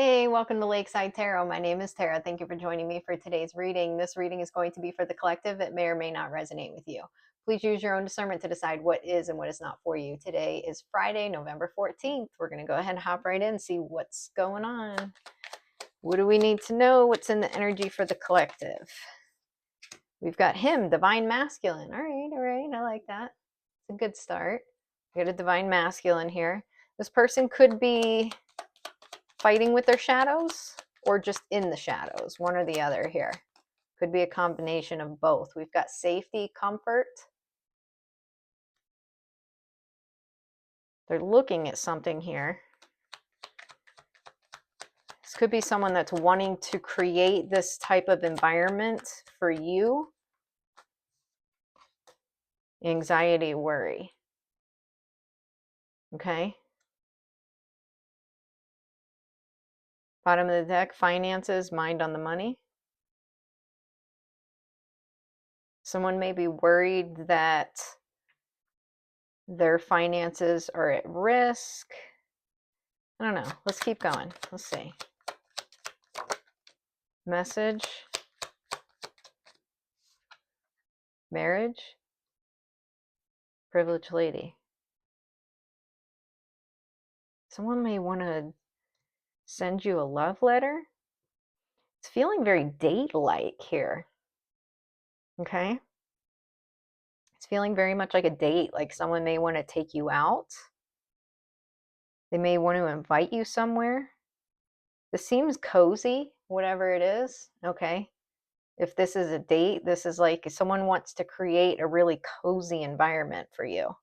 Hey, welcome to Lakeside Tarot. My name is Tara. Thank you for joining me for today's reading. This reading is going to be for the collective. It may or may not resonate with you. Please use your own discernment to decide what is and what is not for you. Today is Friday, November 14th. We're going to go ahead and hop right in and see what's going on. What do we need to know? What's in the energy for the collective? We've got him, Divine Masculine. All right. I like that. It's a good start. We got a Divine Masculine here. This person could be fighting with their shadows or just in the shadows, one or the other here. Could be a combination of both. We've got safety, comfort. They're looking at something here. This could be someone that's wanting to create this type of environment for you. Anxiety, worry. Okay. Bottom of the deck, finances, mind on the money. Someone may be worried that their finances are at risk. I don't know. Let's keep going. Let's see. Message. Marriage. Privileged lady. Someone may want to send you a love letter. It's feeling very date-like here. Okay? It's feeling very much like a date, like someone may want to take you out. They may want to invite you somewhere. This seems cozy, whatever it is. Okay? If this is a date, this is like someone wants to create a really cozy environment for you.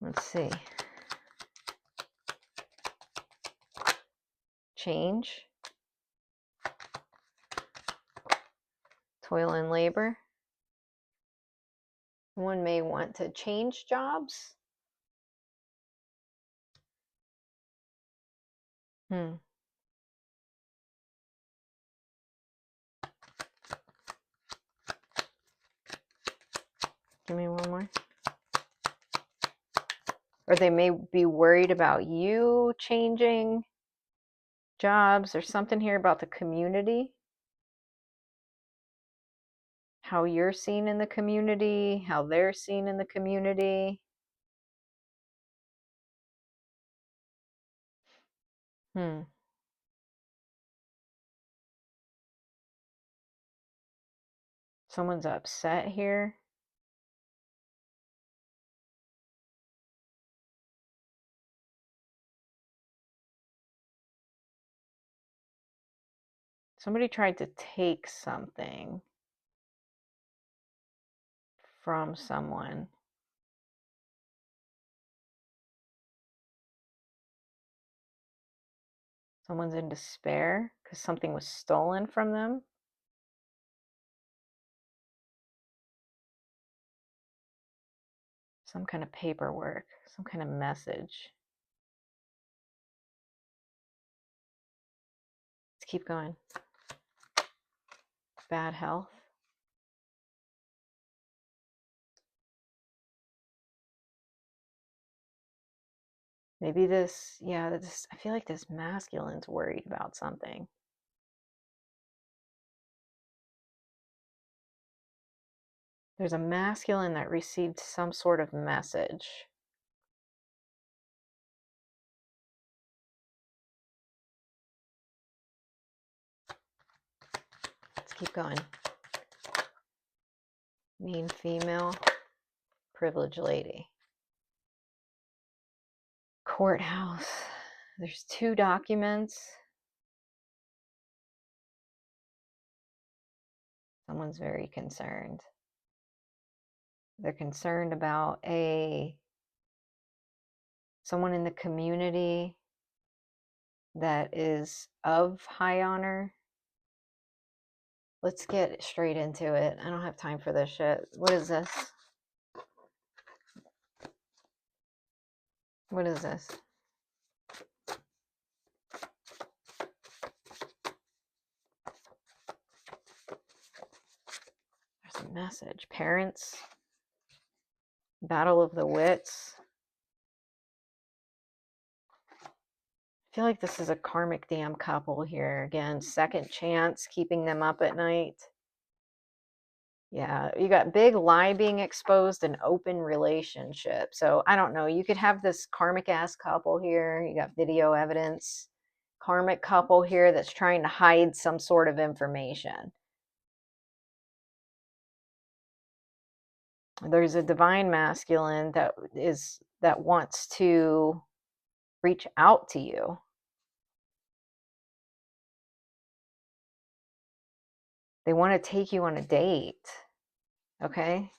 Let's see. Change. Toil and labor. One may want to change jobs. Give me one more. Or they may be worried about you changing jobs. There's something here about the community. How you're seen in the community, how they're seen in the community. Someone's upset here. Somebody tried to take something from someone. Someone's in despair because something was stolen from them. Some kind of paperwork, some kind of message. Let's keep going. Bad health. Maybe this, I feel like this masculine's worried about something. There's a masculine that received some sort of message. Let's keep going. Mean female, privileged lady. Courthouse. There's 2 documents. Someone's very concerned. They're concerned about someone in the community that is of high honor. Let's get straight into it. I don't have time for this shit. What is this? What is this? There's a message. Parents. Battle of the wits. feel like this is a karmic damn couple here. Again, second chance, keeping them up at night. Yeah, you got big lie being exposed and open relationship. So I don't know. You could have this karmic ass couple here. You got video evidence. Karmic couple here that's trying to hide some sort of information. There's a divine masculine that wants to reach out to you. They want to take you on a date. Okay?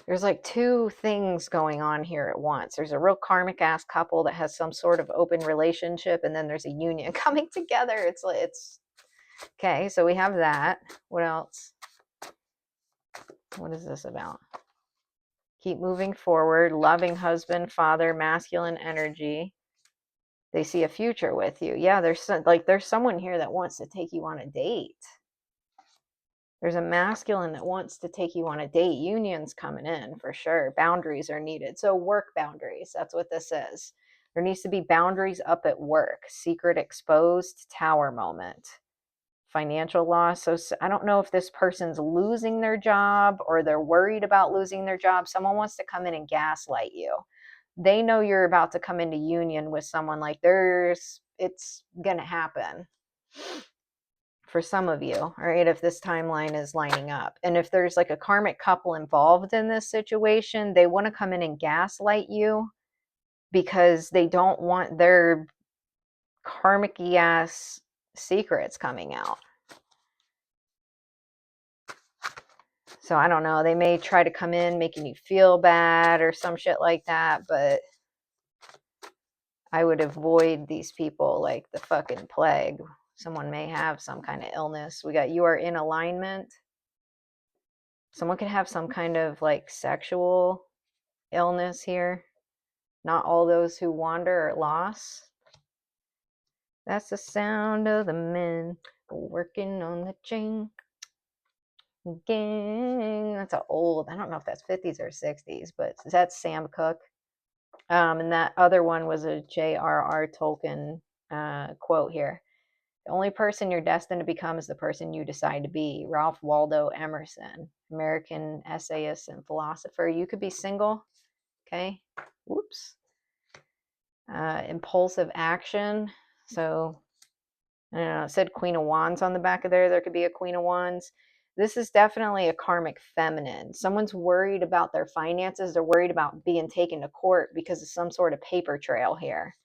There's like two things going on here at once. There's a real karmic ass couple that has some sort of open relationship, and then there's a union coming together. It's okay. So we have that. What else? What is this about? Keep moving forward. Loving husband, father, masculine energy. They see a future with you. Yeah, there's someone here that wants to take you on a date. There's a masculine that wants to take you on a date. Union's coming in for sure. Boundaries are needed. So work boundaries. That's what this is. There needs to be boundaries up at work. Secret exposed, tower moment. Financial loss. So I don't know if this person's losing their job or they're worried about losing their job. Someone wants to come in and gaslight you. They know you're about to come into union with someone, like it's going to happen. For some of you, all right, if this timeline is lining up. And if there's like a karmic couple involved in this situation, they want to come in and gaslight you because they don't want their karmic-y ass secrets coming out. So I don't know, they may try to come in making you feel bad or some shit like that, but I would avoid these people like the fucking plague. Someone may have some kind of illness. We got you are in alignment. Someone could have some kind of like sexual illness here. Not all those who wander are lost. That's the sound of the men working on the chain gang. That's an old, I don't know if that's 50s or 60s, but that's Sam Cooke. And that other one was a J.R.R. Tolkien quote here. The only person you're destined to become is the person you decide to be. Ralph Waldo Emerson, American essayist and philosopher. You could be single, okay? Whoops. Impulsive action. So, I don't know, it said Queen of Wands on the back of there. There could be a Queen of Wands. This is definitely a karmic feminine. Someone's worried about their finances. They're worried about being taken to court because of some sort of paper trail here.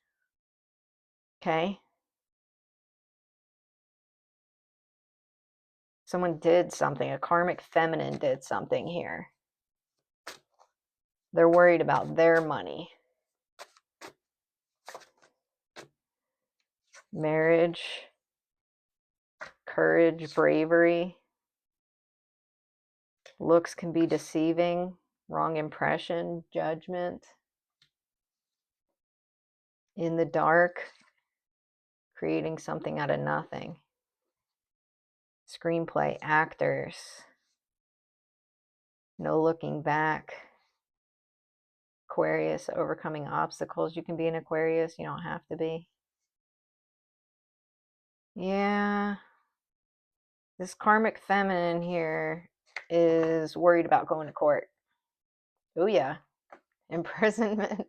Okay? Someone did something. A karmic feminine did something here. They're worried about their money. Marriage, courage, bravery. Looks can be deceiving. Wrong impression, judgment. In the dark, creating something out of nothing. Screenplay, actors. No looking back. Aquarius, overcoming obstacles. You can be an Aquarius. You don't have to be. Yeah. This karmic feminine here is worried about going to court. Oh, yeah. Imprisonment,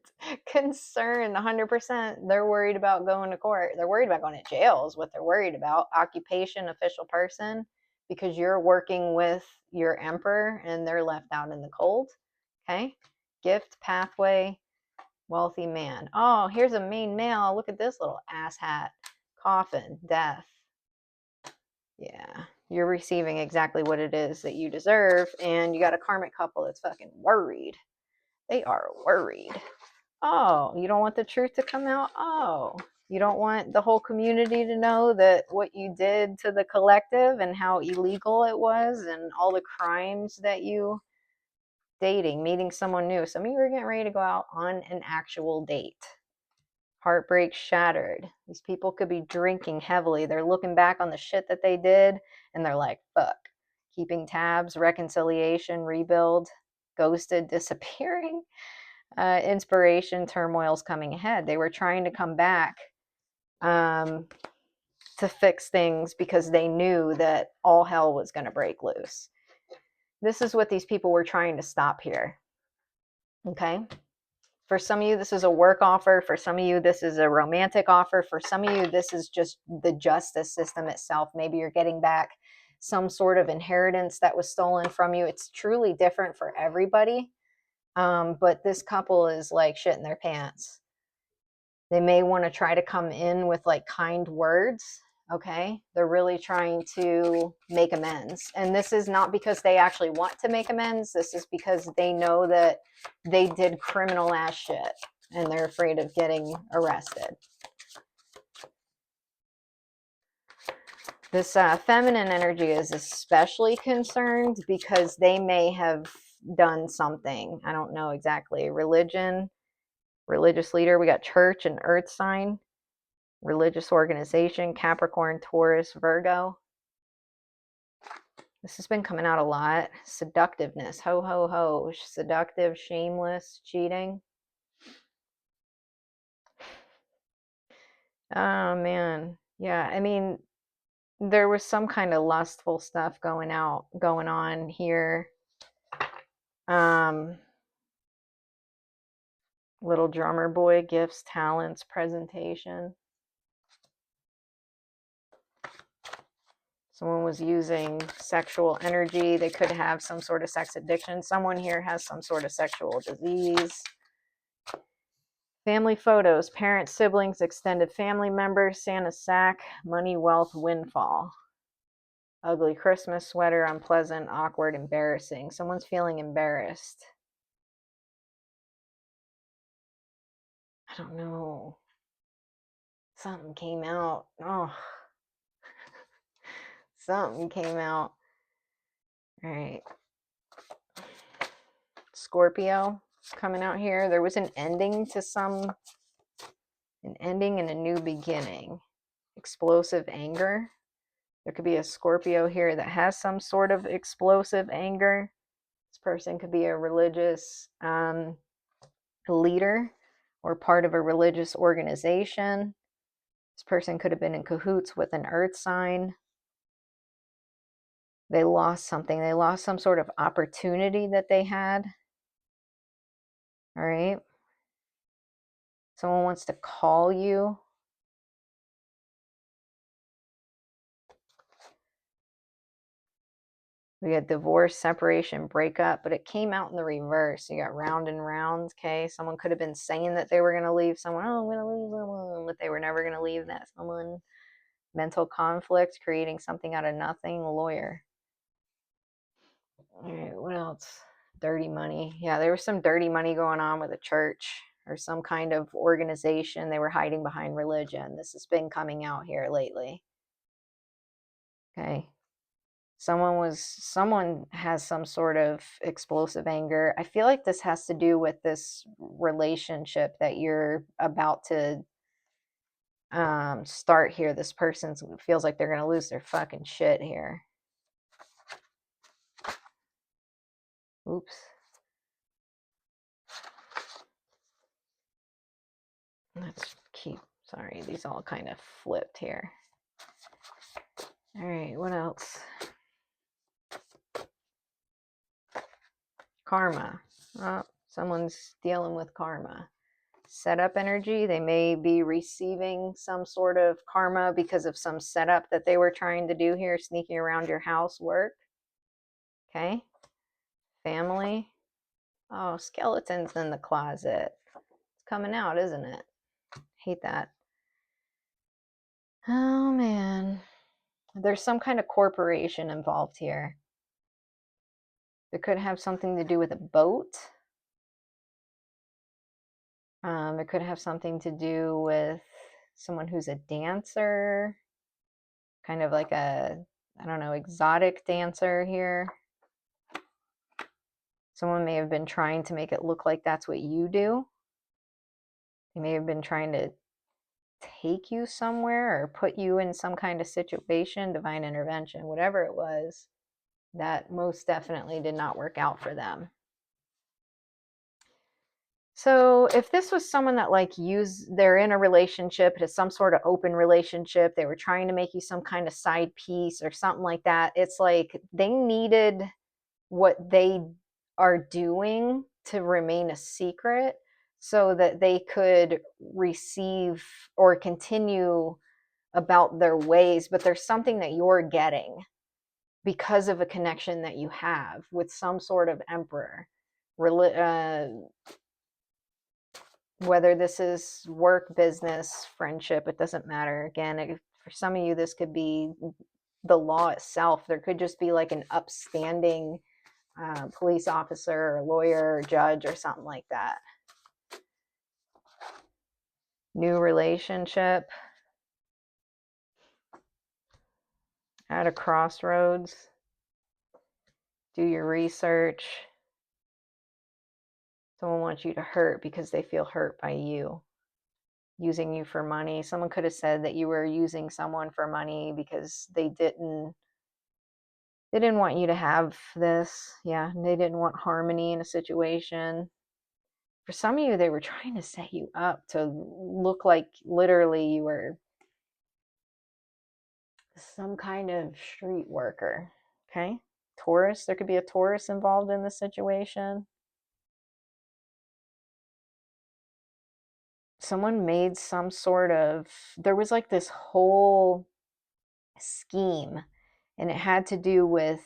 concern, 100%. They're worried about going to court. They're worried about going to jail is what they're worried about. Occupation, official person, because you're working with your emperor and they're left out in the cold. Okay. Gift, pathway, wealthy man. Oh, here's a main male. Look at this little ass hat. Coffin, death. Yeah. You're receiving exactly what it is that you deserve. And you got a karmic couple that's fucking worried. They are worried. Oh, you don't want the truth to come out? Oh, you don't want the whole community to know that what you did to the collective and how illegal it was and all the crimes that you dating, meeting someone new. Some of you are getting ready to go out on an actual date. Heartbreak shattered. These people could be drinking heavily. They're looking back on the shit that they did and they're like, fuck. Keeping tabs, reconciliation, rebuild, ghosted, disappearing. Inspiration, turmoil's coming ahead. They were trying to come back to fix things because they knew that all hell was going to break loose. This is what these people were trying to stop here. Okay? For some of you, this is a work offer. For some of you, this is a romantic offer. For some of you, this is just the justice system itself. Maybe you're getting back some sort of inheritance that was stolen from you. It's truly different for everybody. But this couple is like shitting their pants. They may want to try to come in with like kind words. Okay. They're really trying to make amends. And this is not because they actually want to make amends. This is because they know that they did criminal ass shit and they're afraid of getting arrested. This feminine energy is especially concerned because they may have done something. I don't know exactly. Religion, religious leader. We got church and earth sign. Religious organization, Capricorn, Taurus, Virgo. This has been coming out a lot. Seductiveness, ho, ho, ho. Seductive, shameless, cheating. Oh, man. Yeah, I mean, there was some kind of lustful stuff going on here. Little drummer boy, gifts, talents, presentation. Someone was using sexual energy. They could have some sort of sex addiction. Someone here has some sort of sexual disease. Family photos, parents, siblings, extended family members, Santa's sack, money, wealth, windfall. Ugly Christmas sweater, unpleasant, awkward, embarrassing. Someone's feeling embarrassed. I don't know. Something came out. Oh. Something came out. All right. Scorpio coming out here. There was an ending to an ending and a new beginning. Explosive anger. There could be a Scorpio here that has some sort of explosive anger. This person could be a religious leader or part of a religious organization. This person could have been in cahoots with an earth sign. They lost something. They lost some sort of opportunity that they had. All right. Someone wants to call you. We got divorce, separation, breakup, but it came out in the reverse. You got round and round. Okay. Someone could have been saying that they were going to leave someone. Oh, I'm going to leave someone, but they were never going to leave that someone. Mental conflict, creating something out of nothing. Lawyer. All right. What else? Dirty money. Yeah, there was some dirty money going on with a church or some kind of organization. They were hiding behind religion. This has been coming out here lately. Okay. Someone has some sort of explosive anger. I feel like this has to do with this relationship that you're about to start here. This person feels like they're going to lose their fucking shit here. Oops. Let's keep, sorry, these all kind of flipped here. All right, what else? Karma. Oh, someone's dealing with karma. Setup energy. They may be receiving some sort of karma because of some setup that they were trying to do here, sneaking around your house, work. Okay. Family. Oh, skeletons in the closet. It's coming out, isn't it? Hate that. Oh, man. There's some kind of corporation involved here. It could have something to do with a boat. It could have something to do with someone who's a dancer, kind of like a, I don't know, exotic dancer here. Someone may have been trying to make it look like that's what you do. They may have been trying to take you somewhere or put you in some kind of situation, divine intervention, whatever it was. That most definitely did not work out for them. So if this was someone that like they're in a relationship, it's some sort of open relationship, they were trying to make you some kind of side piece or something like that, it's like they needed what they are doing to remain a secret so that they could receive or continue about their ways, but there's something that you're getting because of a connection that you have with some sort of emperor. Whether this is work, business, friendship, it doesn't matter. Again, for some of you, this could be the law itself. There could just be like an upstanding police officer or lawyer or judge or something like that. New relationship. At a crossroads. Do your research. Someone wants you to hurt because they feel hurt by you. Using you for money. Someone could have said that you were using someone for money because they didn't want you to have this. Yeah, they didn't want harmony in a situation. For some of you, they were trying to set you up to look like literally you were some kind of street worker. Okay? Taurus, there could be a Taurus involved in this situation. Someone made some sort of, there was like this whole scheme, and it had to do with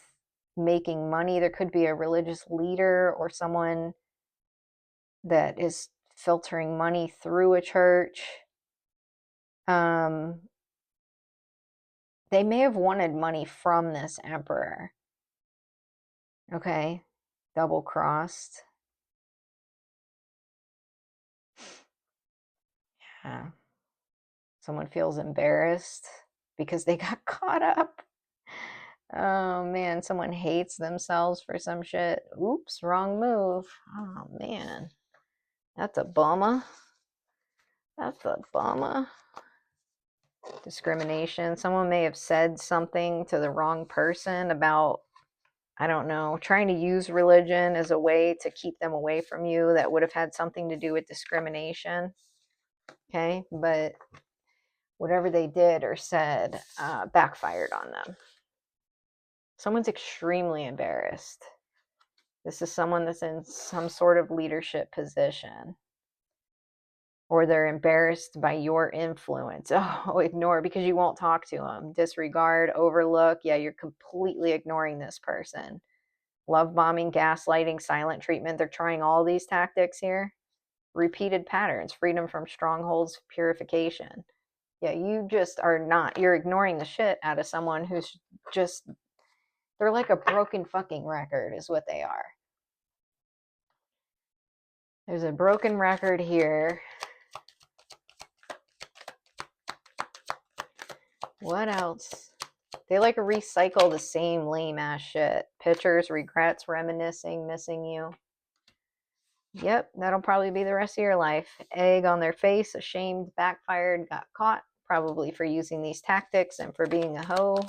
making money. There could be a religious leader or someone that is filtering money through a church. They may have wanted money from this emperor. Okay, double crossed. Yeah. Someone feels embarrassed because they got caught up. Oh man, someone hates themselves for some shit. Oops, wrong move. Oh man, that's a bummer. That's a bummer. Discrimination. Someone may have said something to the wrong person about, I don't know, trying to use religion as a way to keep them away from you that would have had something to do with discrimination. Okay, but whatever they did or said backfired on them. Someone's extremely embarrassed. This is someone that's in some sort of leadership position. Or they're embarrassed by your influence. Oh, ignore because you won't talk to them. Disregard, overlook. Yeah, you're completely ignoring this person. Love bombing, gaslighting, silent treatment. They're trying all these tactics here. Repeated patterns, freedom from strongholds, purification. Yeah, you just are not. You're ignoring the shit out of someone who's just, they're like a broken fucking record is what they are. There's a broken record here. What else? They like to recycle the same lame ass shit. Pictures, regrets, reminiscing, missing you. Yep, that'll probably be the rest of your life. Egg on their face, ashamed, backfired, got caught, probably for using these tactics and for being a hoe.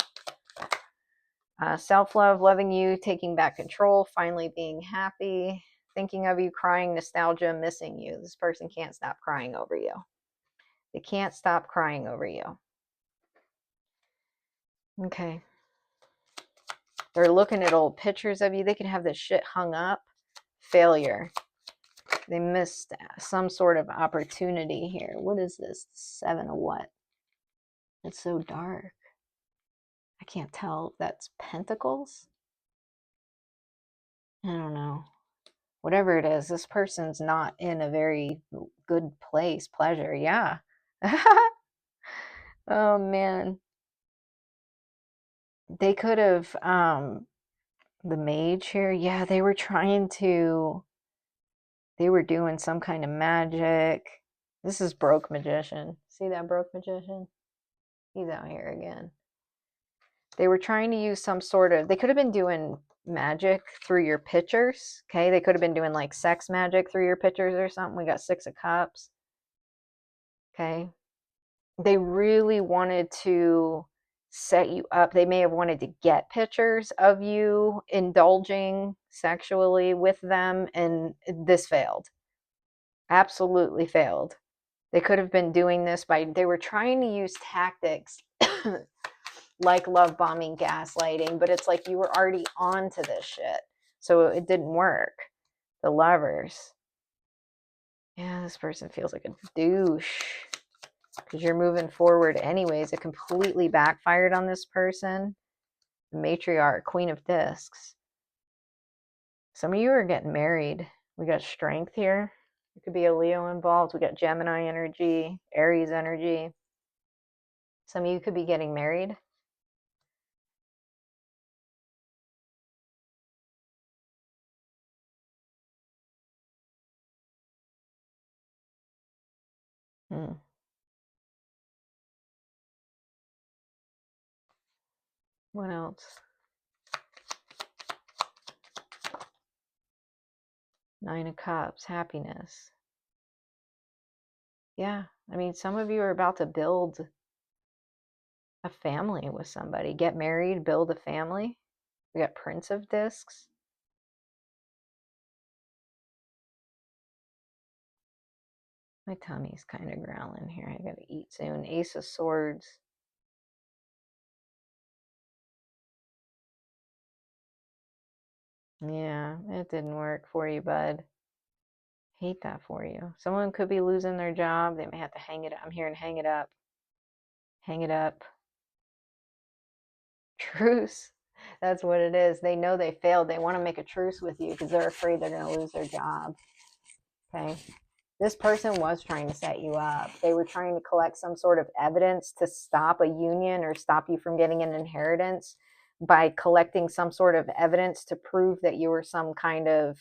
Self-love, loving you, taking back control, finally being happy, thinking of you, crying, nostalgia, missing you. This person can't stop crying over you. They can't stop crying over you. Okay. They're looking at old pictures of you. They could have this shit hung up. Failure. They missed some sort of opportunity here. What is this? 7 of what? It's so dark. I can't tell if that's pentacles. I don't know. Whatever it is, this person's not in a very good place. Pleasure, yeah. Oh man. They could have, the mage here, yeah, they were doing some kind of magic. This is broke magician. See that broke magician? He's out here again. They were trying to use some sort of, they could have been doing magic through your pictures. Okay, they could have been doing like sex magic through your pictures or something. We got 6 of cups. Okay, they really wanted to set you up. They may have wanted to get pictures of you indulging sexually with them, and this failed. Absolutely failed. They could have been doing this they were trying to use tactics like love bombing, gaslighting, but it's like you were already on to this shit. So it didn't work. The Lovers. Yeah, this person feels like a douche because you're moving forward anyways. It completely backfired on this person. The Matriarch, Queen of Discs. Some of you are getting married. We got Strength here. It could be a Leo involved. We got Gemini energy, Aries energy. Some of you could be getting married. What else? Nine of Cups, happiness. Yeah, I mean, some of you are about to build a family with somebody. Get married, build a family. We got Prince of Discs. My tummy's kind of growling here. I gotta eat soon. Ace of Swords. Yeah, it didn't work for you, bud. Hate that for you. Someone could be losing their job. They may have to hang it up. I'm hearing hang it up. Hang it up. Truce. That's what it is. They know they failed. They want to make a truce with you because they're afraid they're going to lose their job. Okay. This person was trying to set you up. They were trying to collect some sort of evidence to stop a union or stop you from getting an inheritance by collecting some sort of evidence to prove that you were some kind of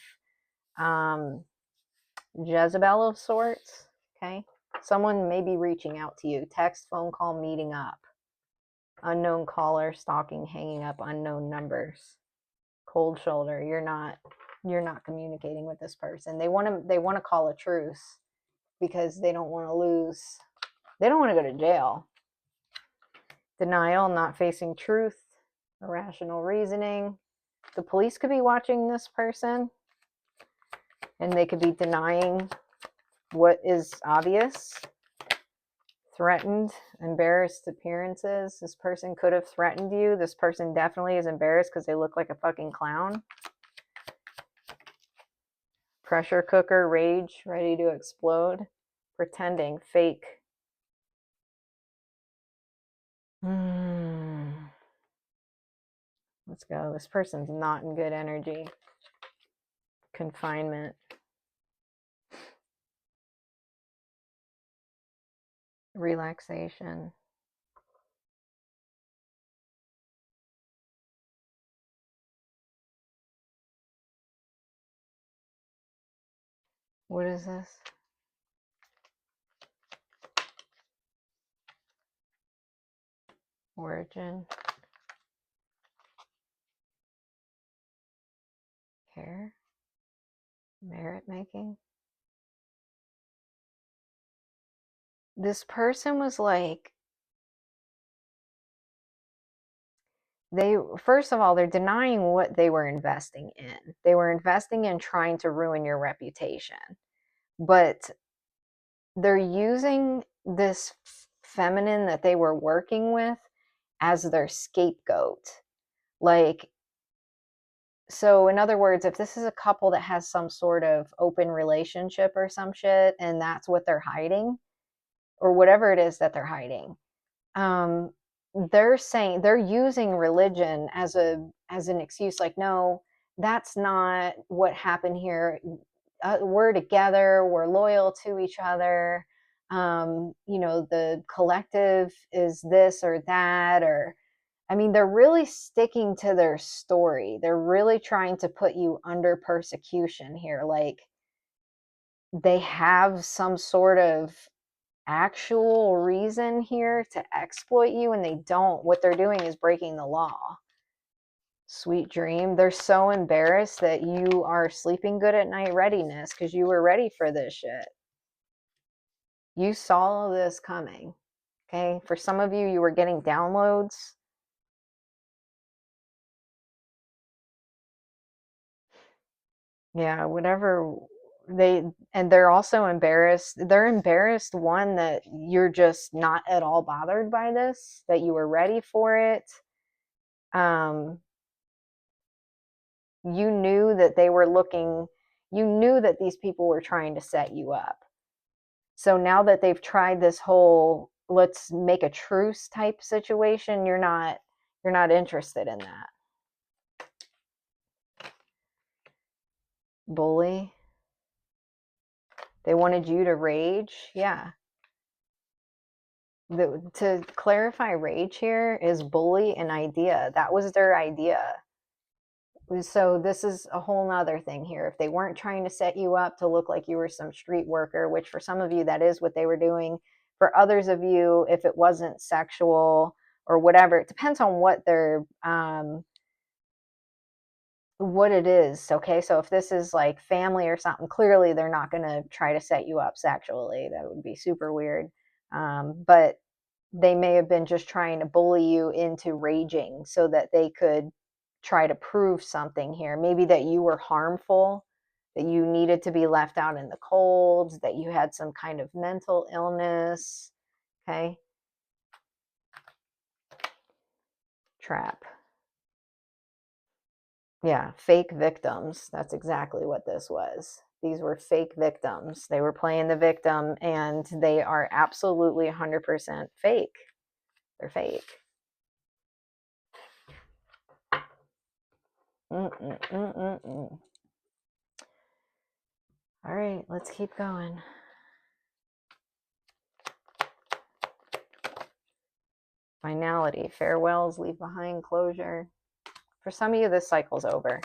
Jezebel of sorts. Okay. Someone may be reaching out to you. Text, phone call, meeting up. Unknown caller, stalking, hanging up, unknown numbers. Cold shoulder. You're not communicating with this person. They want to call a truce because they don't want to lose. They don't want to go to jail. Denial, not facing truth, irrational reasoning. The police could be watching this person and they could be denying what is obvious. Threatened, embarrassed appearances. This person could have threatened you. This person definitely is embarrassed because they look like a fucking clown. Pressure cooker, rage, ready to explode. Pretending, fake. Let's go. This person's not in good energy. Confinement. Relaxation. What is this? Origin. Care. Merit making. This person was like, first of all, they're denying what they were investing in. They were investing in trying to ruin your reputation. But they're using this feminine that they were working with as their scapegoat. Like, so in other words, if this is a couple that has some sort of open relationship or some shit, and that's what they're hiding, or whatever it is that they're hiding, they're using religion as an excuse. Like, no, that's not what happened here. We're together. We're loyal to each other. The collective is this or that, or I mean, they're really sticking to their story. They're really trying to put you under persecution here. Like, they have some sort of actual reason here to exploit you, and they don't. What they're doing is breaking the law. Sweet dream. They're so embarrassed that you are sleeping good at night readiness because you were ready for this shit. You saw this coming. Okay. For some of you, you were getting downloads. Yeah, whatever. and they're also embarrassed. They're embarrassed, one, that you're just not at all bothered by this, that you were ready for it. You knew that they were looking, you knew that these people were trying to set you up. So now that they've tried this whole let's make a truce type situation, you're not interested in that. Bully. They wanted you to rage. Yeah. To clarify, rage here is bully an idea. That was their idea. So this is a whole nother thing here. If they weren't trying to set you up to look like you were some street worker, which for some of you, that is what they were doing. For others of you, if it wasn't sexual or whatever, it depends on what they're, what it is. Okay. So if this is like family or something, clearly they're not going to try to set you up sexually. That would be super weird. But they may have been just trying to bully you into raging so that they could try to prove something here. Maybe that you were harmful, that you needed to be left out in the cold, that you had some kind of mental illness. Okay. Trap. Yeah, fake victims. That's exactly what this was. These were fake victims. They were playing the victim, and they are absolutely 100% fake. They're fake. All right, let's keep going. Finality, farewells, leave behind, closure. For some of you, this cycle's over.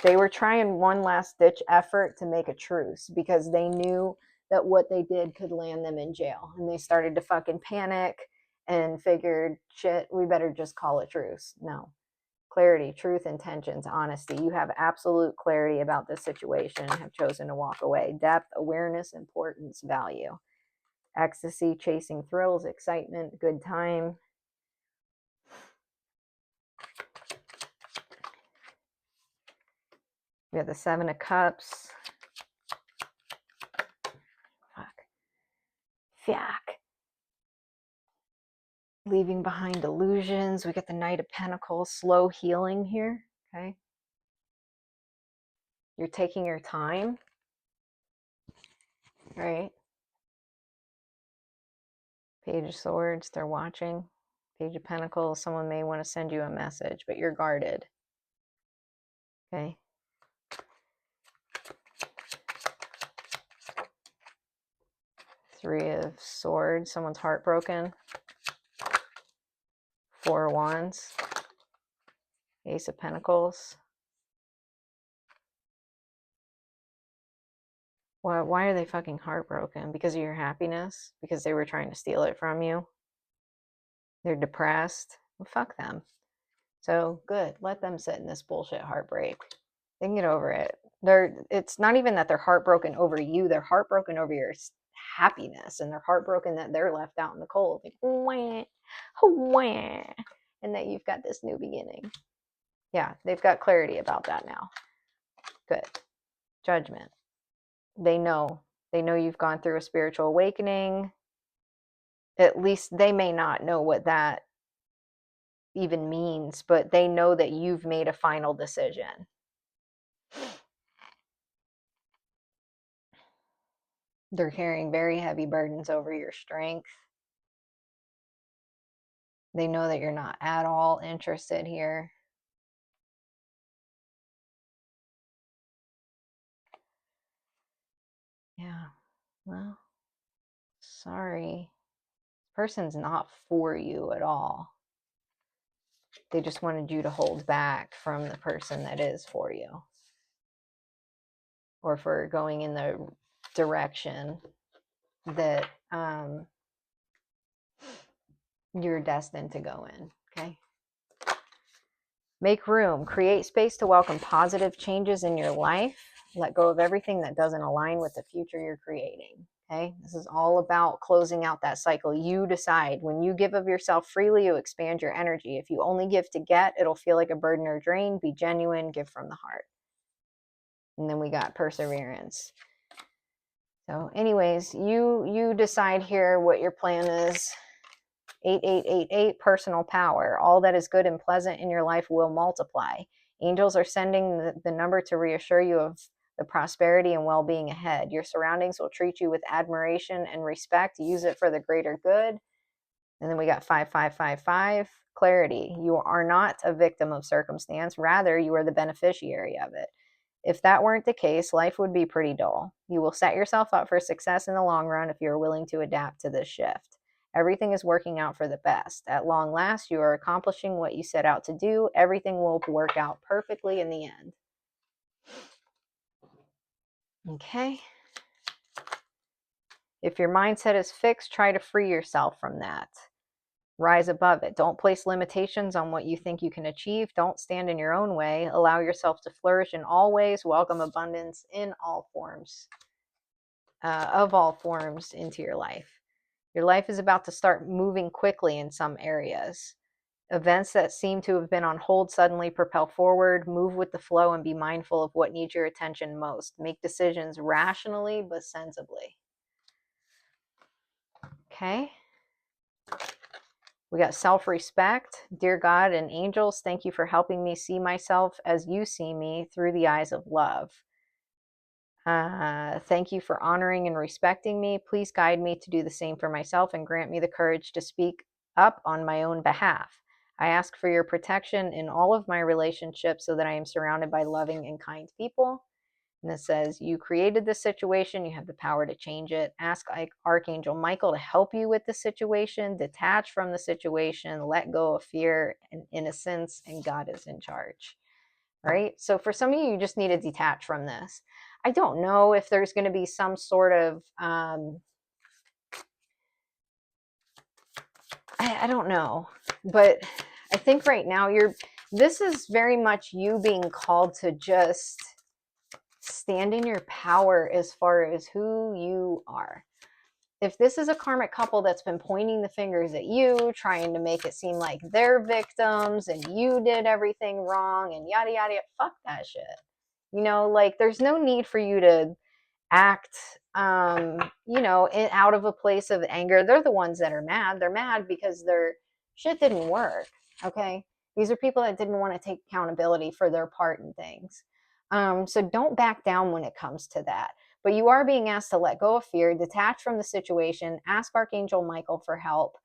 They were trying one last ditch effort to make a truce because they knew that what they did could land them in jail. And they started to fucking panic and figured, shit, we better just call it truce. No. Clarity, truth, intentions, honesty. You have absolute clarity about this situation and have chosen to walk away. Depth, awareness, importance, value. Ecstasy, chasing thrills, excitement, good time. We have the Seven of Cups. Fuck. Leaving behind illusions. We got the Knight of Pentacles, slow healing here. Okay. You're taking your time. Right. Page of Swords, they're watching. Page of Pentacles, someone may want to send you a message, but you're guarded. Okay. Three of Swords, someone's heartbroken. Four of Wands. Ace of Pentacles. Why are they fucking heartbroken? Because of your happiness? Because they were trying to steal it from you? They're depressed? Well, fuck them. So good. Let them sit in this bullshit heartbreak. They can get over it. It's not even that they're heartbroken over you. They're heartbroken over your happiness, and they're heartbroken that they're left out in the cold. Like, wah, wah, and that you've got this new beginning. Yeah, they've got clarity about that now. Good. Judgment. They know you've gone through a spiritual awakening. At least they may not know what that even means, but they know that you've made a final decision. They're carrying very heavy burdens over your strength. They know that you're not at all interested here. Yeah, well, sorry. This person's not for you at all. They just wanted you to hold back from the person that is for you. Or for going in the direction that you're destined to go in. Okay. Make room, create space to welcome positive changes in your life. Let go of everything that doesn't align with the future you're creating. Okay. This is all about closing out that cycle. You decide. When you give of yourself freely, you expand your energy. If you only give to get, it'll feel like a burden or drain. Be genuine, give from the heart. And then we got perseverance. So anyways, you decide here what your plan is. 8888, personal power. All that is good and pleasant in your life will multiply. Angels are sending the number to reassure you of the prosperity and well-being ahead. Your surroundings will treat you with admiration and respect. Use it for the greater good. And then we got 5555, clarity. You are not a victim of circumstance. Rather, you are the beneficiary of it. If that weren't the case, life would be pretty dull. You will set yourself up for success in the long run if you're willing to adapt to this shift. Everything is working out for the best. At long last, you are accomplishing what you set out to do. Everything will work out perfectly in the end. Okay. If your mindset is fixed, try to free yourself from that. Rise above it. Don't place limitations on what you think you can achieve. Don't stand in your own way. Allow yourself to flourish in all ways. Welcome abundance in all forms, of all forms into your life. Your life is about to start moving quickly in some areas. Events that seem to have been on hold suddenly propel forward. Move with the flow and be mindful of what needs your attention most. Make decisions rationally but sensibly. Okay. We got self-respect. Dear God and angels, thank you for helping me see myself as you see me through the eyes of love. Thank you for honoring and respecting me. Please guide me to do the same for myself and grant me the courage to speak up on my own behalf. I ask for your protection in all of my relationships so that I am surrounded by loving and kind people. And it says, you created the situation. You have the power to change it. Ask Archangel Michael to help you with the situation. Detach from the situation. Let go of fear and innocence. And God is in charge. Right? So for some of you, you just need to detach from this. I don't know if there's going to be some sort of, I don't know. But I think right now this is very much you being called to just stand in your power as far as who you are. If this is a karmic couple that's been pointing the fingers at you, trying to make it seem like they're victims and you did everything wrong and yada, yada, yada, fuck that shit. You know, like there's no need for you to act, out of a place of anger. They're the ones that are mad. They're mad because their shit didn't work. Okay. These are people that didn't want to take accountability for their part in things. So don't back down when it comes to that. But you are being asked to let go of fear, detach from the situation, ask Archangel Michael for help.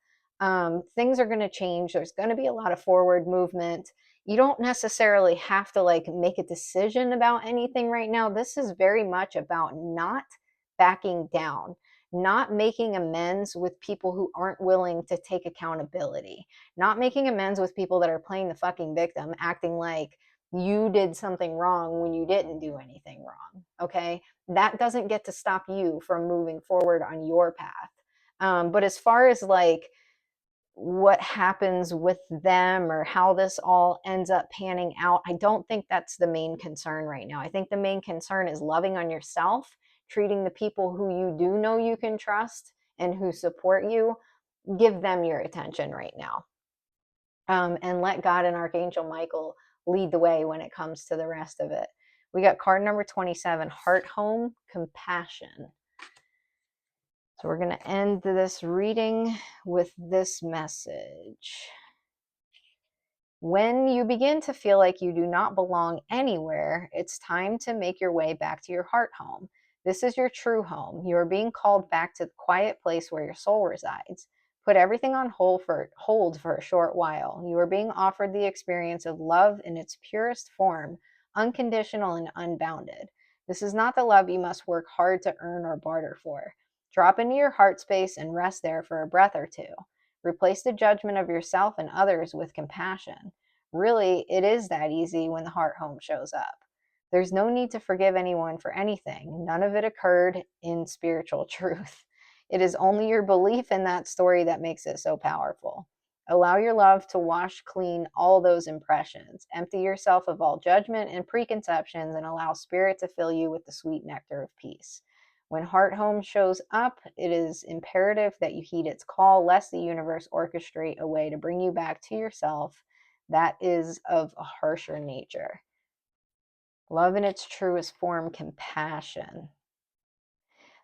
Things are going to change. There's going to be a lot of forward movement. You don't necessarily have to make a decision about anything right now. This is very much about not backing down, not making amends with people who aren't willing to take accountability, not making amends with people that are playing the fucking victim, acting like you did something wrong when you didn't do anything wrong. Okay. That doesn't get to stop you from moving forward on your path. But as far as what happens with them or how this all ends up panning out, I don't think that's the main concern right now. I think the main concern is loving on yourself, treating the people who you do know you can trust and who support you, give them your attention right now. And let God and Archangel Michael lead the way when it comes to the rest of it. We got card number 27, Heart Home, Compassion. So we're going to end this reading with this message. When you begin to feel like you do not belong anywhere, it's time to make your way back to your heart home. This is your true home. You are being called back to the quiet place where your soul resides. Put everything on hold for a short while. You are being offered the experience of love in its purest form, unconditional and unbounded. This is not the love you must work hard to earn or barter for. Drop into your heart space and rest there for a breath or two. Replace the judgment of yourself and others with compassion. Really, it is that easy when the heart home shows up. There's no need to forgive anyone for anything. None of it occurred in spiritual truth. It is only your belief in that story that makes it so powerful. Allow your love to wash clean all those impressions. Empty yourself of all judgment and preconceptions and allow spirit to fill you with the sweet nectar of peace. When Heart Home shows up, it is imperative that you heed its call, lest the universe orchestrate a way to bring you back to yourself that is of a harsher nature. Love in its truest form, compassion.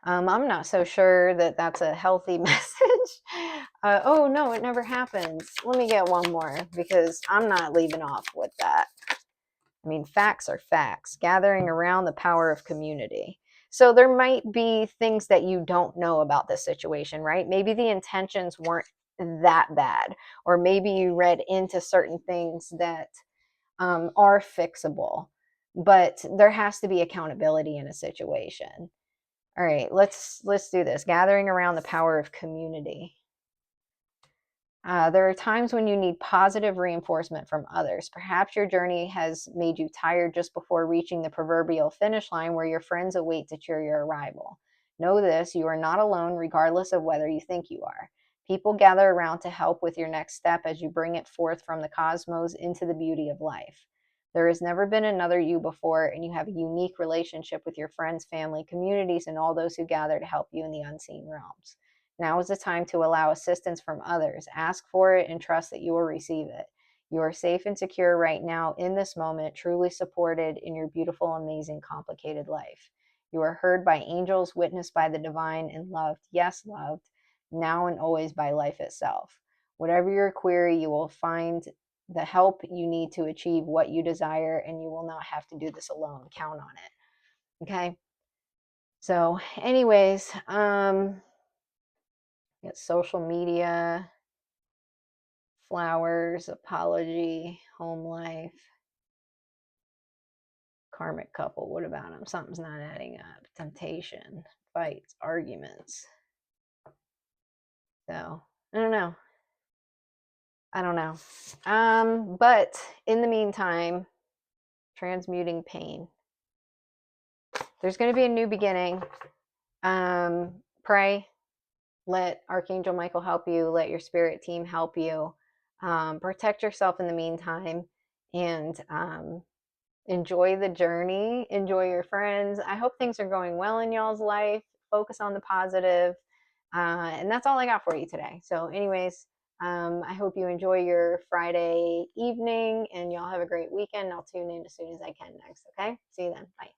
I'm not so sure that that's a healthy message. Oh, no, it never happens. Let me get one more because I'm not leaving off with that. I mean, facts are facts. Gathering around the power of community. So there might be things that you don't know about this situation, right? Maybe the intentions weren't that bad, or maybe you read into certain things that are fixable, but there has to be accountability in a situation. All right, let's do this. Gathering around the power of community. There are times when you need positive reinforcement from others. Perhaps your journey has made you tired just before reaching the proverbial finish line where your friends await to cheer your arrival. Know this, you are not alone, regardless of whether you think you are. People gather around to help with your next step as you bring it forth from the cosmos into the beauty of life. There has never been another you before, and you have a unique relationship with your friends, family, communities, and all those who gather to help you in the unseen realms. Now is the time to allow assistance from others. Ask for it and trust that you will receive it. You are safe and secure right now in this moment, truly supported in your beautiful, amazing, complicated life. You are heard by angels, witnessed by the divine, and loved. Yes, loved, now and always by life itself. Whatever your query, you will find the help you need to achieve what you desire, and you will not have to do this alone. Count on it. Okay? So, anyways, social media, flowers, apology, home life, karmic couple. What about them? Something's not adding up. Temptation, fights, arguments. So I don't know. But in the meantime, transmuting pain. There's going to be a new beginning. Pray. Let Archangel Michael help you. Let your spirit team help you. Protect yourself in the meantime, and enjoy the journey, enjoy your friends. I hope things are going well in y'all's life. Focus on the positive. And that's all I got for you today. So, anyways, I hope you enjoy your Friday evening and y'all have a great weekend. I'll tune in as soon as I can next. Okay. See you then. Bye.